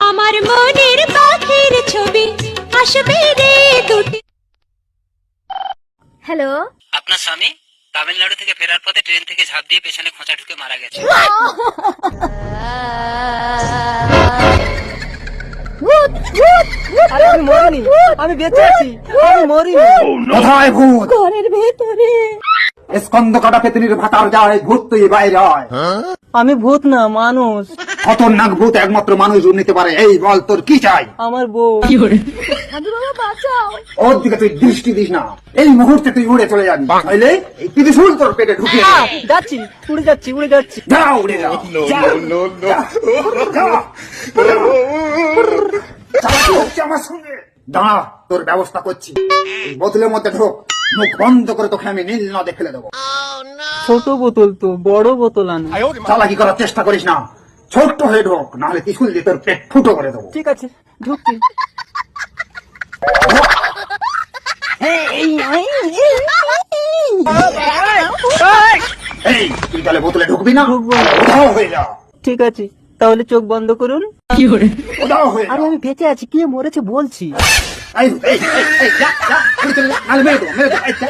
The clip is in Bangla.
আমার মনের পাখির ছবি আসবে রে দুটি। হ্যালো, আপনার স্বামী তামিলনাড়ু থেকে ফেরার পথে ট্রেন থেকে ঝাঁপ দিয়ে পেছনে খোঁচা ঢুকে মারা গেছে। আরে আমি মরিনি, আমি বেঁচে আছি, আমি মরিনি। কোথায় ভূত? ঘরের ভেতরে। স্কন্দ কাটা পেতনির ভাতার যায়, ভূত তুই বাইরে হয়। আমি ভূত না, মানুষ। খতরনাক ভূত একমাত্র মানুষ নিতে পারে। এই বল তোর কি চাই? আমার বউ। সাধু বাবা বাঁচাও। ওর দিকে তুই দৃষ্টি দিস না, এই মুহূর্তে তুই উড়ে চলে যাবি। তাইলে এই ত্রিশূল তোর পেটে ঢুকিয়ে দেব। যাচ্ছি, উড়ে যাচ্ছি, উড়ে যাচ্ছি। যা উড়ে যা, যা, যা, যা। চালাকি হচ্ছে আমার সঙ্গে। দাঁড়া, তোর ব্যবস্থা করছি। এই বোতলের মধ্যে ঢোক, মুখ বন্ধ করে তোকে আমি নীল নদে ফেলে দেবো। ছোট বোতল তো, বড় বোতল আনো। চালাকি করার চেষ্টা করিস না, ছোট্ট হয়ে ঢোক, নাহলে ত্রিশূল দিয়ে তোর পেট ফুটো করে দেবো। ঠিক আছে, ঢুকছি। এই তুই তাহলে বোতলে ঢুকবি না? ঢুকবো না। উধাও হয়ে যা, ঠিক আছে, তাহলে চোখ বন্ধ করুন। উধাও হয়ে যা। আরে আমি বেঁচে আছি, কে মরেছে বলছি। এই, এই, এই, এই, যা, যা, উড়ে চলে যা, নাহলে মেরে দেবো, মেরে দেবো। এই, যা।